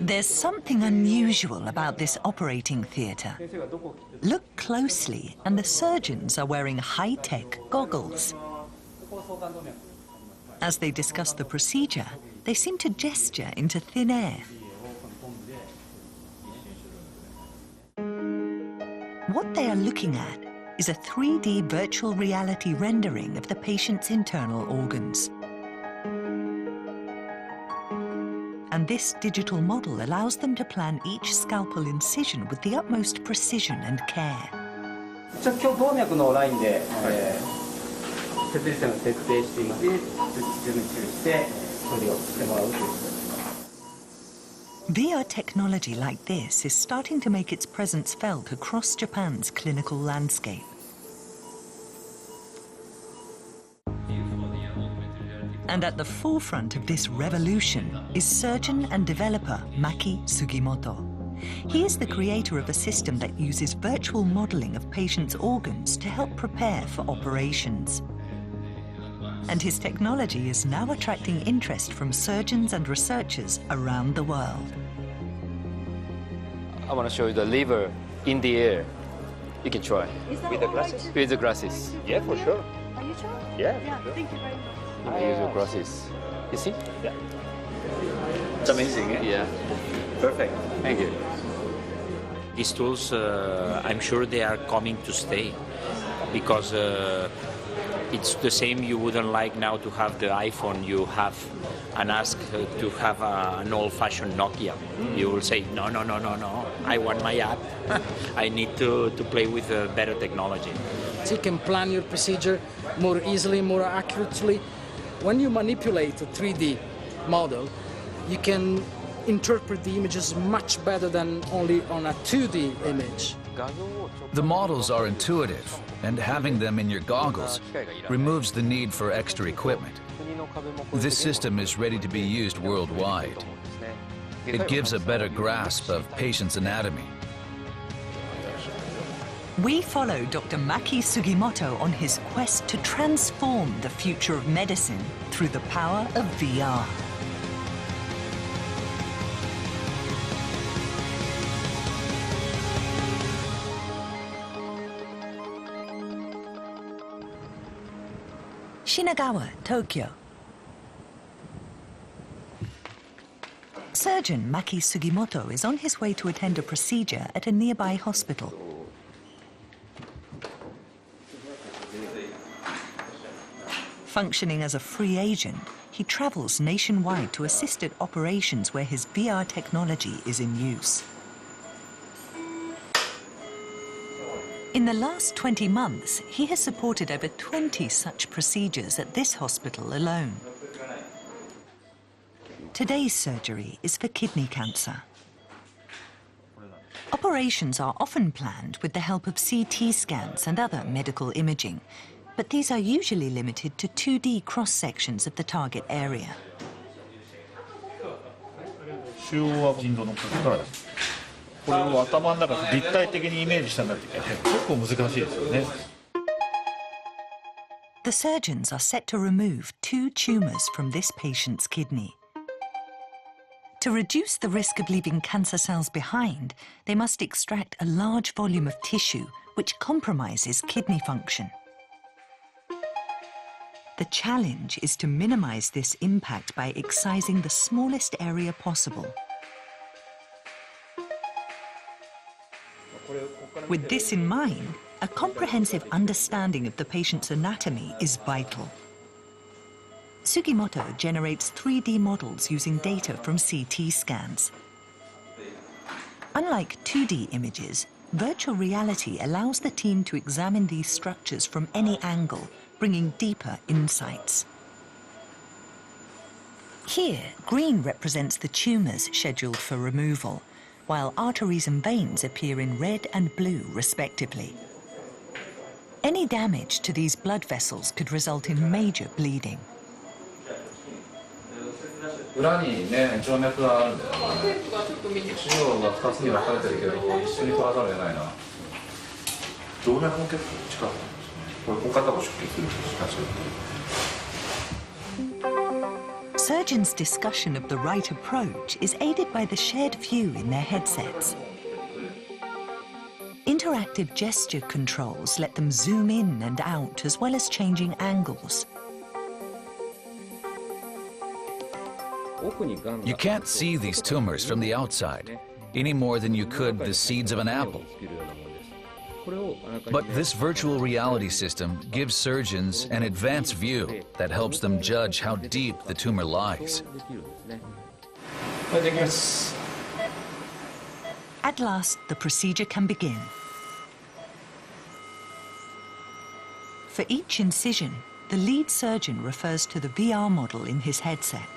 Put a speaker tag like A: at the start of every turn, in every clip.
A: There's something unusual about this operating theatre. Look closely, and the surgeons are wearing high-tech goggles. As they discuss the procedure, they seem to gesture into thin air. What they are looking at is a 3D virtual reality rendering of the patient's internal organs. And this digital model allows them to plan each scalpel incision with the utmost precision and care. VR technology like this is starting to make its presence felt across Japan's clinical landscape. And at the forefront of this revolution is surgeon and developer Maki Sugimoto. He is the creator of a system that uses virtual modeling of patients' organs to help prepare for operations. And his technology is now attracting interest from surgeons and researchers around the world.
B: I want to show you the liver in the air. You can try.
C: With the glasses?
B: With the glasses.
C: Yeah, for sure.
D: Are you sure?
C: Yeah,
D: Yeah,
C: for sure.
D: thank you very much.
B: Use your glasses. You see?
C: Yeah. It's amazing, eh?
B: Yeah.
C: Perfect.
B: Thank you.
E: These tools, I'm sure they are coming to stay, because it's the same. You wouldn't like now to have the iPhone you have and ask to have an old-fashioned Nokia. You will say, no, no, no, no, no, I want my app. I need to play with better technology.
F: You can plan your procedure more easily, more accurately. When you manipulate a 3D model, you can interpret the images much better than only on a 2D image.
G: The models are intuitive, and having them in your goggles removes the need for extra equipment. This system is ready to be used worldwide. It gives a better grasp of patients' anatomy.
A: We follow Dr. Maki Sugimoto on his quest to transform the future of medicine through the power of VR. Shinagawa, Tokyo. Surgeon Maki Sugimoto is on his way to attend a procedure at a nearby hospital. Functioning as a free agent, he travels nationwide to assist at operations where his VR technology is in use. In the last 20 months, he has supported over 20 such procedures at this hospital alone. Today's surgery is for kidney cancer. Operations are often planned with the help of CT scans and other medical imaging, but these are usually limited to 2D cross-sections of the target area. The surgeons are set to remove 2 tumors from this patient's kidney. To reduce the risk of leaving cancer cells behind, they must extract a large volume of tissue which compromises kidney function. The challenge is to minimize this impact by excising the smallest area possible. With this in mind, a comprehensive understanding of the patient's anatomy is vital. Sugimoto generates 3D models using data from CT scans. Unlike 2D images, virtual reality allows the team to examine these structures from any angle, bringing deeper insights. Here, green represents the tumors scheduled for removal, while arteries and veins appear in red and blue, respectively. Any damage to these blood vessels could result in major bleeding.
H: 裏にね、静脈があるんだよね。テープがちょっと短い。腫瘍が2つに分かれてるけど、一緒に取らざるを得ないな。静脈も結構近くなんですね。これ、ここから多分出血するんです。
A: surgeons' discussion of the right approach is aided by the shared view in their headsets. Interactive gesture controls let them zoom in and out as well as changing angles.
G: You can't see these tumors from the outside, any more than you could the seeds of an apple. But this virtual reality system gives surgeons an advanced view that helps them judge how deep the tumor lies.
A: At last, the procedure can begin. For each incision, the lead surgeon refers to the VR model in his headset.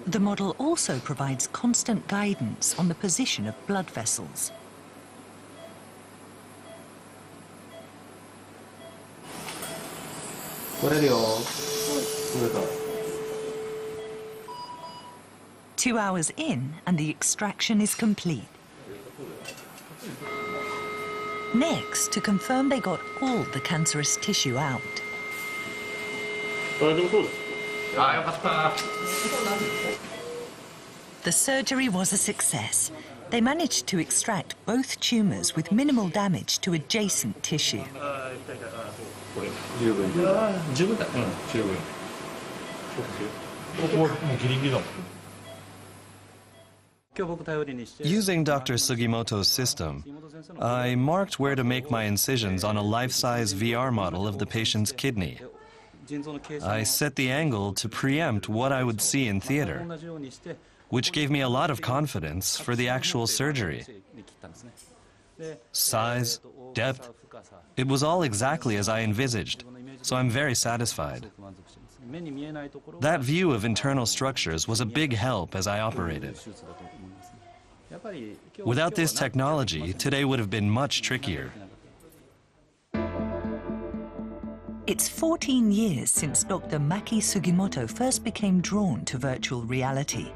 A: The model also provides constant guidance on the position of blood vessels. Two hours in, and the extraction is complete. Next, to confirm they got all the cancerous tissue out. The surgery was a success. They managed to extract both tumors with minimal damage to adjacent tissue.
D: Using Dr. Sugimoto's system, I marked where to make my incisions on a life-size VR model of the patient's kidney. I set the angle to preempt what I would see in theater, which gave me a lot of confidence for the actual surgery. Size, depth, it was all exactly as I envisaged, so I'm very satisfied. That view of internal structures was a big help as I operated. Without this technology, today would have been much trickier.
A: It's 14 years since Dr. Maki Sugimoto first became drawn to virtual reality.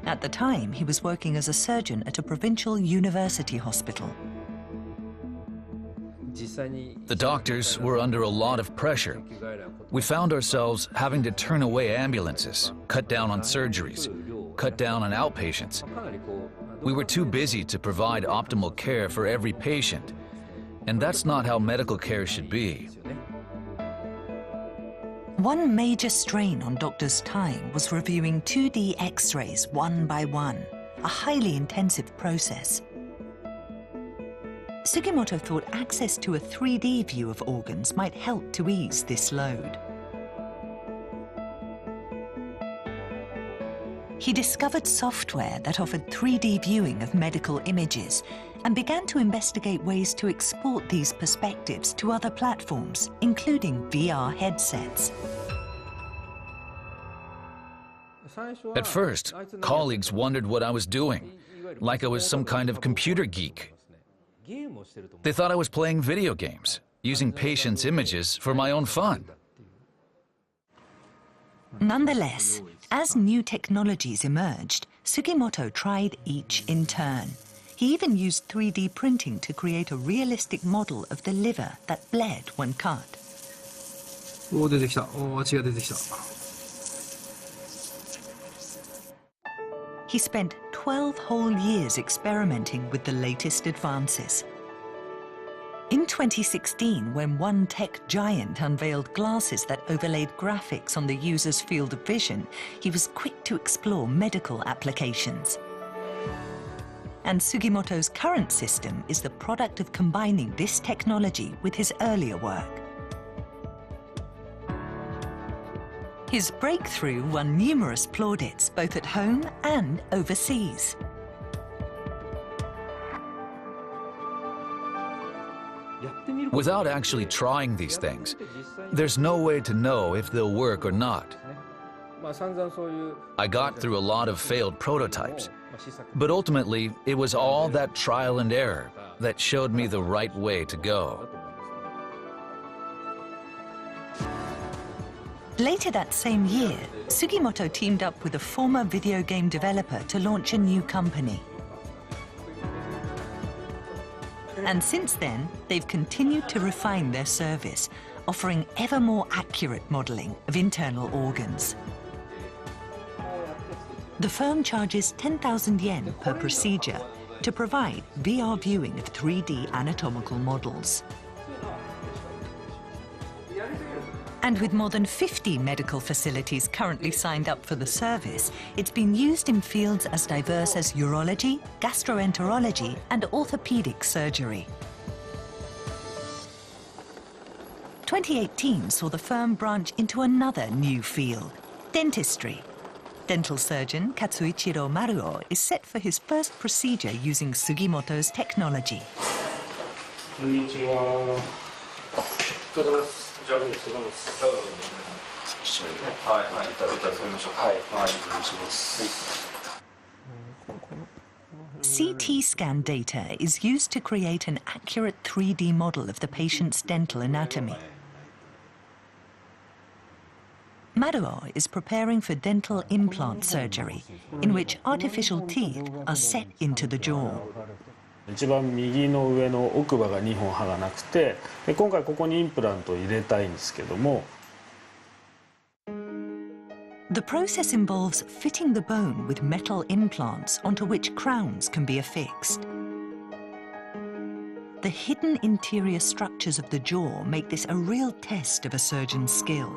A: At the time, he was working as a surgeon at a provincial university hospital.
G: The doctors were under a lot of pressure. We found ourselves having to turn away ambulances, cut down on surgeries, cut down on outpatients. We were too busy to provide optimal care for every patient, and that's not how medical care should be.
A: One major strain on doctors' time was reviewing 2D X-rays one by one, a highly intensive process. Sugimoto thought access to a 3D view of organs might help to ease this load. He discovered software that offered 3D viewing of medical images and began to investigate ways to export these perspectives to other platforms, including VR headsets.
G: At first, colleagues wondered what I was doing, like I was some kind of computer geek. They thought I was playing video games, using patients' images for my own fun.
A: Nonetheless, as new technologies emerged, Sugimoto tried each in turn. He even used 3D printing to create a realistic model of the liver that bled when cut. He spent 12 whole years experimenting with the latest advances. In 2016, when one tech giant unveiled glasses that overlaid graphics on the user's field of vision, he was quick to explore medical applications. And Sugimoto's current system is the product of combining this technology with his earlier work. His breakthrough won numerous plaudits, both at home and overseas.
G: Without actually trying these things, there's no way to know if they'll work or not. I got through a lot of failed prototypes, but ultimately it was all that trial and error that showed me the right way to go.
A: Later that same year, Sugimoto teamed up with a former video game developer to launch a new company. And since then, they've continued to refine their service, offering ever more accurate modeling of internal organs. The firm charges 10,000 yen per procedure to provide VR viewing of 3D anatomical models. And with more than 50 medical facilities currently signed up for the service, it's been used in fields as diverse as urology, gastroenterology, and orthopedic surgery. 2018 saw the firm branch into another new field, dentistry. Dental surgeon Katsuichiro Maruo is set for his first procedure using Sugimoto's technology. CT scan data is used to create an accurate 3D model of the patient's dental anatomy. Maruo is preparing for dental implant surgery, in which artificial teeth are set into the jaw.
I: 一番右の上の奥歯が2本歯がなくて、で今回ここにインプラントを入れたいんですけども。
A: The process involves fitting the bone with metal implants onto which crowns can be affixed. The hidden interior structures of the jaw make this a real test of a surgeon's skill.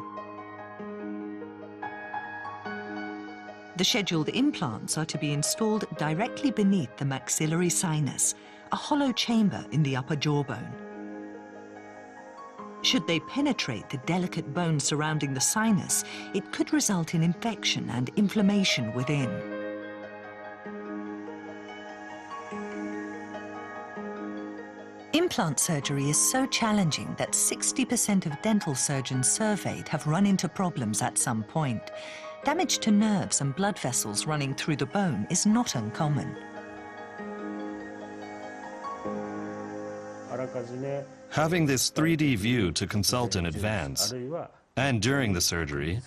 A: The scheduled implants are to be installed directly beneath the maxillary sinus, a hollow chamber in the upper jawbone. Should they penetrate the delicate bone surrounding the sinus, it could result in infection and inflammation within. Implant surgery is so challenging that 60% of dental surgeons surveyed have run into problems at some point. Damage to nerves and blood vessels running through the bone is not uncommon.
D: Having this 3D view to consult in advance and during the surgery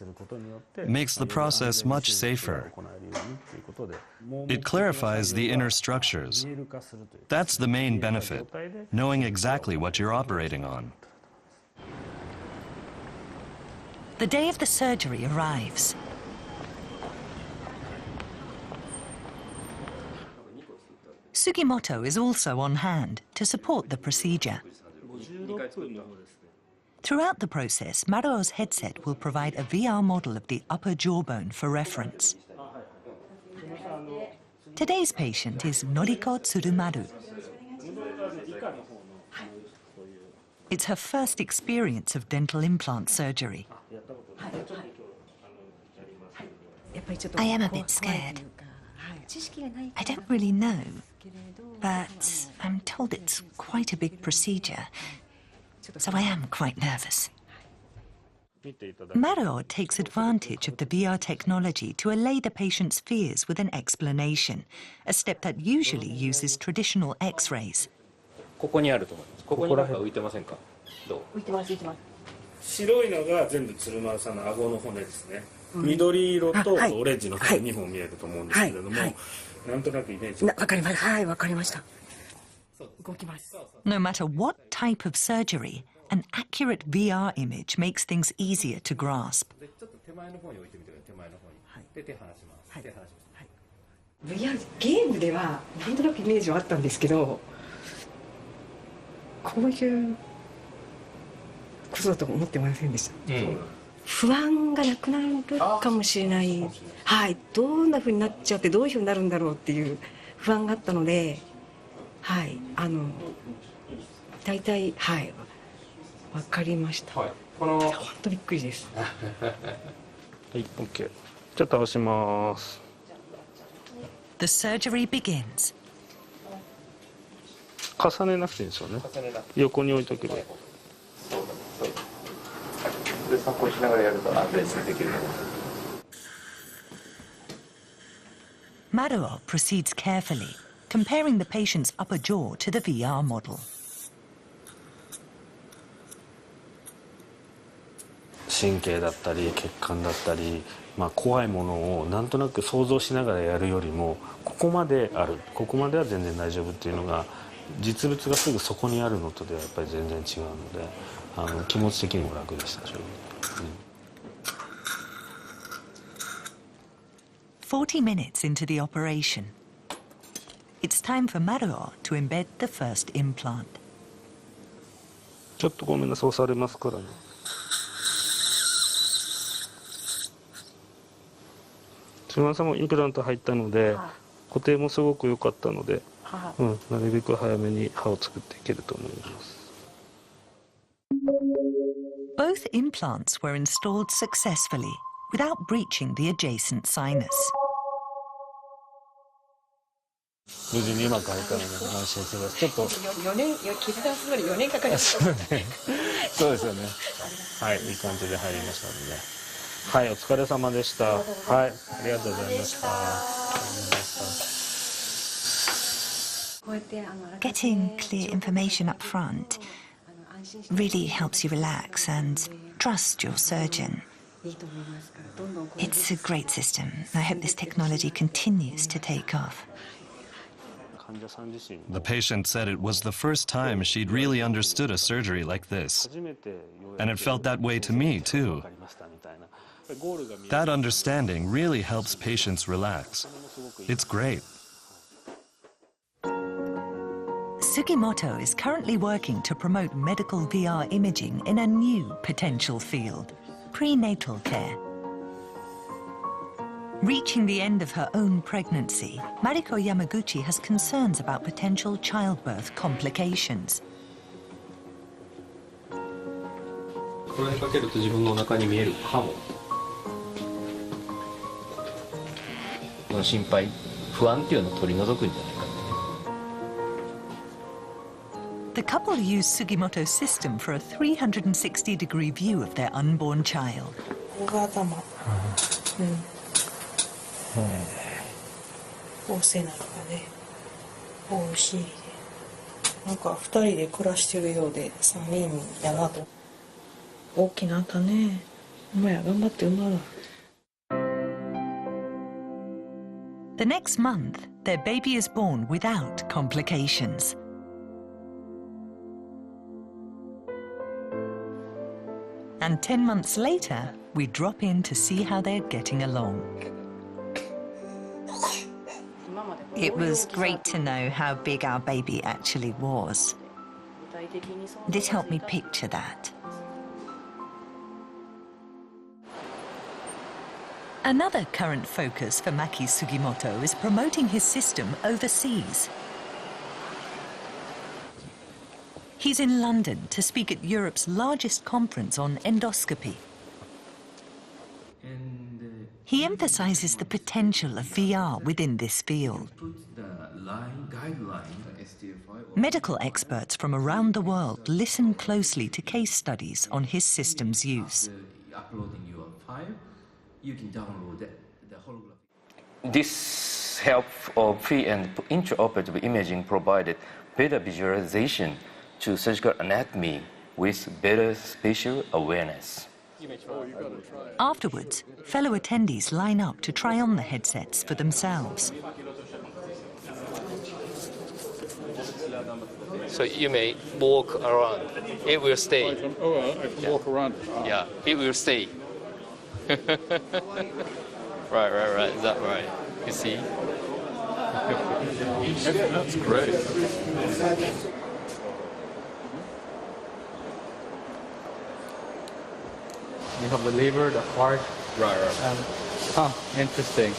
D: makes the process much safer. It clarifies the inner structures. That's the main benefit, knowing exactly what you're operating on.
A: The day of the surgery arrives. Sugimoto is also on hand to support the procedure. Throughout the process, Maruo's headset will provide a VR model of the upper jawbone for reference. Today's patient is Noriko Tsurumaru. It's her first experience of dental implant surgery. I am a bit scared. I don't really know, but I'm told it's quite a big procedure, so I am quite nervous. Maruo takes advantage of the VR technology to allay the patient's fears with an explanation, a step that usually uses traditional X-rays.
C: ここにあると思います。ここになんか浮いてませんか？どう？浮いてます、浮いてます。白いのが全部鶴丸さんの顎の骨ですね。緑色とオレンジの骨2本見えると思うんですけれども、なんとなくイメージ。わかりました。はい、わかりました。動きます。
A: No matter what type of surgery, an accurate VR image makes things easier to grasp.
C: ちょっと手前の方に置いてみてください。手前の方に。で手離します。手離します。
J: VR ゲームではなんとなくイメージはあったんですけど、こういうことだと思ってませんでした。不安がなくなるかもしれない。はい、どんな風になっちゃってどういう風になるんだろうっていう不安があったので、はい、大体はいわかりました。はい、本当びっくりです。
I: はい、OK。ちょっと押します。
A: The surgery begins.
I: 重ねなくていいんですよね。横に置いとけば。で、参考しながらやると安定してできる。
A: Maruo proceeds carefully, comparing the patient's upper jaw to the VR model.
I: 神経だったり血管だったり、怖いものをなんとなく想像しながらやるよりも、ここまである、ここまでは全然大丈夫っていうのが実物がすぐそこにあるのとではやっぱり全然違うので、気持ち的にも楽でした正直。
A: 40 minutes into the operation, it's time for Maruo to embed the first implant.
I: ちょっとごめんなさい、押されますからね。島田さんもインプラント入ったので、固定もすごく良かったので、なるべく早めに歯を作っていけると思います。
A: Both implants were installed successfully without breaching the adjacent sinus.
I: 無事にうまく入ったので安心してください。ちょっと
J: 4年、決断するのに4年かかりました。
I: そうですよね。はい、いい感じで入りましたので。はい、お疲れ様でした。はい、ありがとうございました。
A: Getting clear information up front really helps you relax and trust your surgeon. It's a great system. I hope this technology continues to take off.
D: The patient said it was the first time she'd really understood a surgery like this. And it felt that way to me, too. That understanding really helps patients relax. It's great.
A: Sugimoto is currently working to promote medical VR imaging in a new potential field, prenatal care. Reaching the end of her own pregnancy, Mariko Yamaguchi has concerns about potential childbirth complications.
K: これにかけると自分のお腹に見える歯もこの心配、不安っていうのを取り除くんじゃないか。
A: The couple use Sugimoto's system for a 360-degree view of their unborn child.
L: ここが頭。お背中で、お尻で、なんか2人で暮らしてるようで3人やなと。大きなったね。お前頑張って産まな。
A: The next month, their baby is born without complications. And 10 months later, we drop in to see how they're getting along. It was great to know how big our baby actually was. This helped me picture that. Another current focus for Maki Sugimoto is promoting his system overseas. He's in London to speak at Europe's largest conference on endoscopy. He emphasizes the potential of VR within this field. Medical experts from around the world listen closely to case studies on his system's use.
B: This help of pre- and intraoperative imaging provided better visualization to surgical anatomy with better spatial awareness.
A: Afterwards, fellow attendees line up to try on the headsets for themselves.
K: So you may walk around. It will stay.
M: I can walk around.
K: Yeah, it will stay. Right. Is that right? You see?
M: That's great.
K: You have the liver, the heart. Right. Interesting.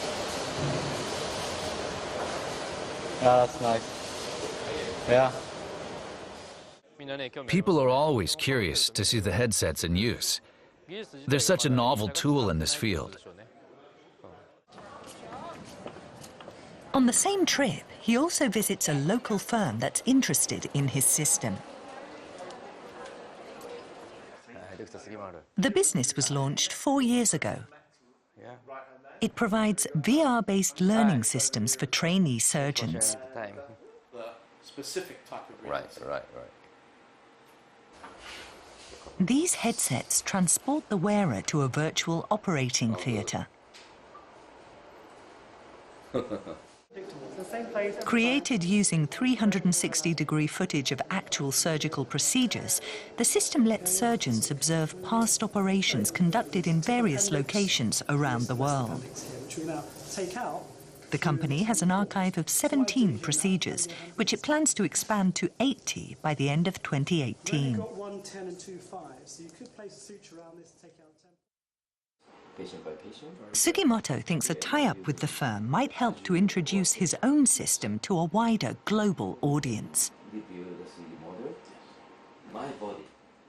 K: Yeah, that's nice. Yeah.
G: People are always curious to see the headsets in use. They're such a novel tool in this field.
A: On the same trip, he also visits a local firm that's interested in his system. The business was launched 4 years ago. It provides VR-based learning systems for trainee surgeons.
H: Specific type of
B: Right.
A: These headsets transport the wearer to a virtual operating theatre. Created using 360-degree footage of actual surgical procedures, the system lets surgeons observe past operations conducted in various locations around the world. The company has an archive of 17 procedures, which it plans to expand to 80 by the end of 2018. Sugimoto thinks a tie-up with the firm might help to introduce his own system to a wider global audience.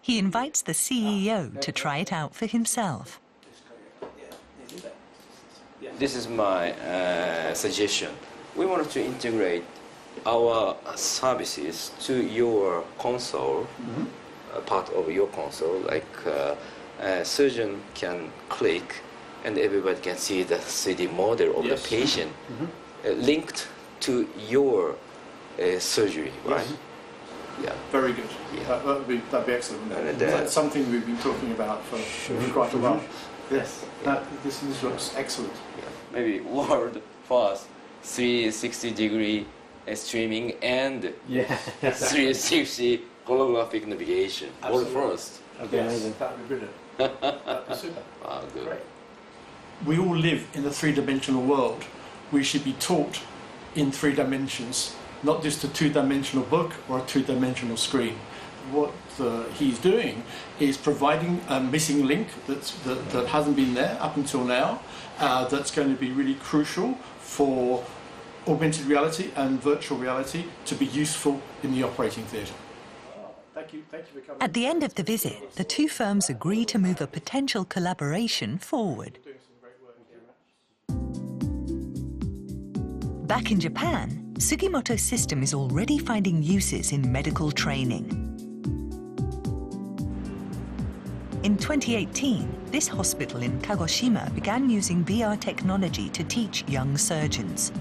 A: He invites the CEO to try it out for himself.
B: This is my suggestion. We wanted to integrate our services to your console, part of your console, like a surgeon can click and everybody can see the 3D model of the patient linked to your surgery, right? Yeah.
N: Very good.
B: Yeah.
N: That'd be excellent. That's something we've been talking about for quite a while. Yes. This looks excellent.
B: Yeah. Maybe world first 360-degree streaming and 360 holographic navigation. World first.
N: Yes, that would be brilliant. That'd be super.
B: Wow, good.
N: Great. We all live in a three-dimensional world. We should be taught in 3 dimensions, not just a 2-dimensional book or a 2-dimensional screen. What he's doing is providing a missing link that hasn't been there up until now, that's going to be really crucial for augmented reality and virtual reality to be useful in the operating theatre. Thank you for coming.
A: At the end of the visit, the two firms agree to move a potential collaboration forward. Back in Japan, Sugimoto's system is already finding uses in medical training. In 2018, this hospital in Kagoshima began using VR technology to teach young surgeons.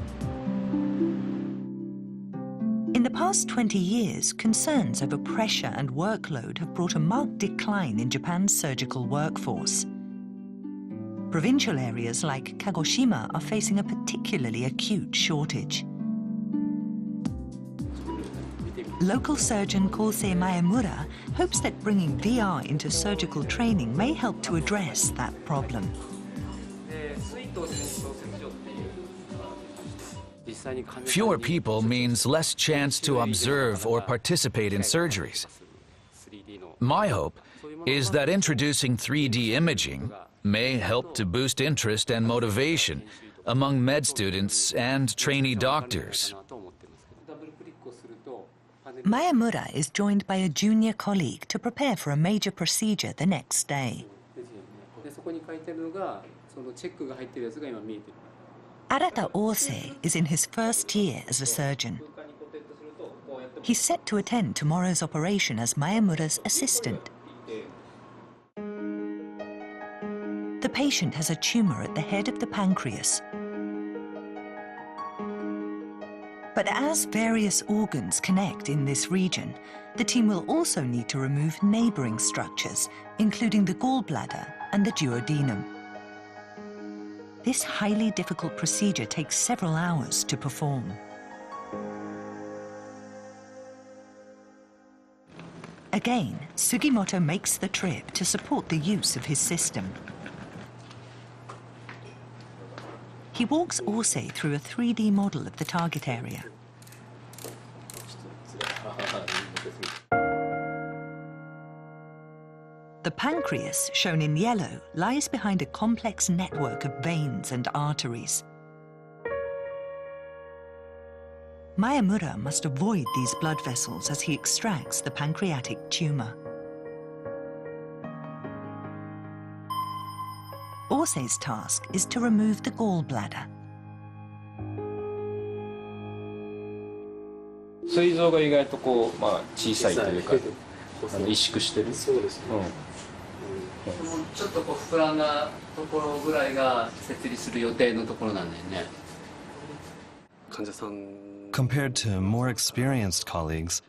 A: In the past 20 years, concerns over pressure and workload have brought a marked decline in Japan's surgical workforce. Provincial areas like Kagoshima are facing a particularly acute shortage. Local surgeon Kosei Maemura hopes that bringing VR into surgical training may help to address that problem.
G: Fewer people means less chance to observe or participate in surgeries. My hope is that introducing 3D imaging may help to boost interest and motivation among med students and trainee doctors.
A: Maemura is joined by a junior colleague to prepare for a major procedure the next day. Arata Ose is in his first year as a surgeon. He's set to attend tomorrow's operation as Maemura's assistant. The patient has a tumor at the head of the pancreas. But as various organs connect in this region, the team will also need to remove neighboring structures, including the gallbladder and the duodenum. This highly difficult procedure takes several hours to perform. Again, Sugimoto makes the trip to support the use of his system. He walks Ose through a 3D model of the target area. The pancreas, shown in yellow, lies behind a complex network of veins and arteries. Maemura must avoid these blood vessels as he extracts the pancreatic tumor. Ose's task is to remove the gallbladder.
E: 膵臓が意外とこう、小さいというか、萎縮してる。そうですね。ちょっとこう膨らんだところぐらいが設立する予定のところなんだよね。
I: 患者さん
D: Compared to more experienced colleagues,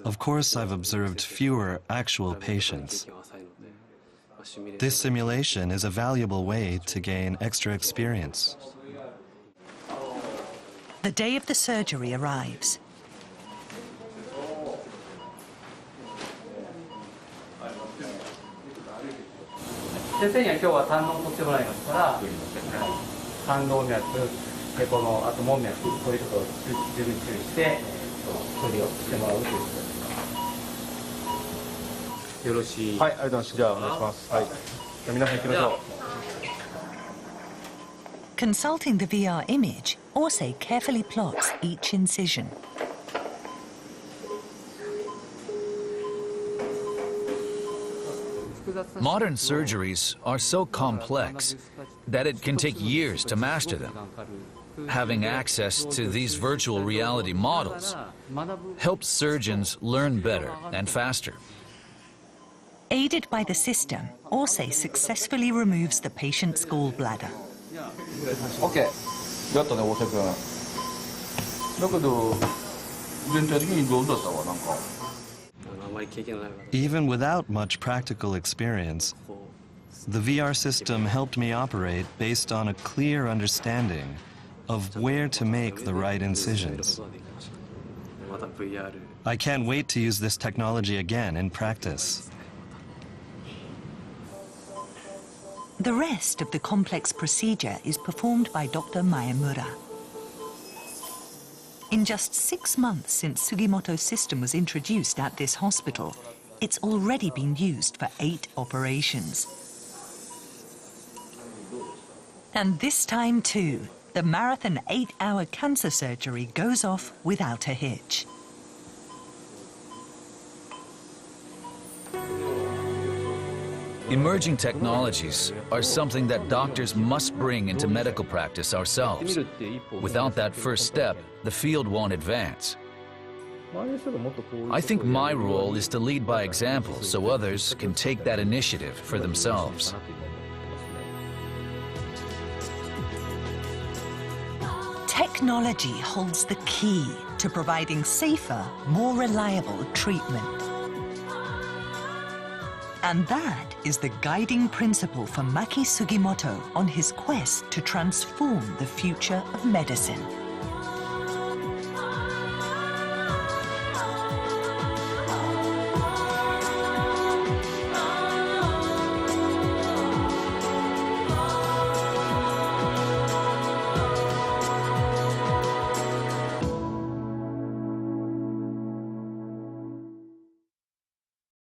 D: of course I've observed fewer actual patients. This simulation is a valuable way to gain extra experience.
A: The day of the surgery arrives. Consulting the VR image, Orsay carefully plots each incision.
G: Modern surgeries are so complex that it can take years to master them. Having access to these virtual reality models helps surgeons learn better and faster.
A: Aided by the system, Orsay successfully removes the patient's gallbladder.
H: OK。やったね、大瀬君。だけど、全体的に上手だったわ、なんか。
D: Even without much practical experience, the VR system helped me operate based on a clear understanding of where to make the right incisions. I can't wait to use this technology again in practice.
A: The rest of the complex procedure is performed by Dr. Maemura. In just 6 months since Sugimoto's system was introduced at this hospital, it's already been used for 8 operations. And this time too, the marathon 8-hour cancer surgery goes off without a hitch.
G: Emerging technologies are something that doctors must bring into medical practice ourselves. Without that first step, the field won't advance. I think my role is to lead by example so others can take that initiative for themselves.
A: Technology holds the key to providing safer, more reliable treatment. And that is the guiding principle for Maki Sugimoto on his quest to transform the future of medicine.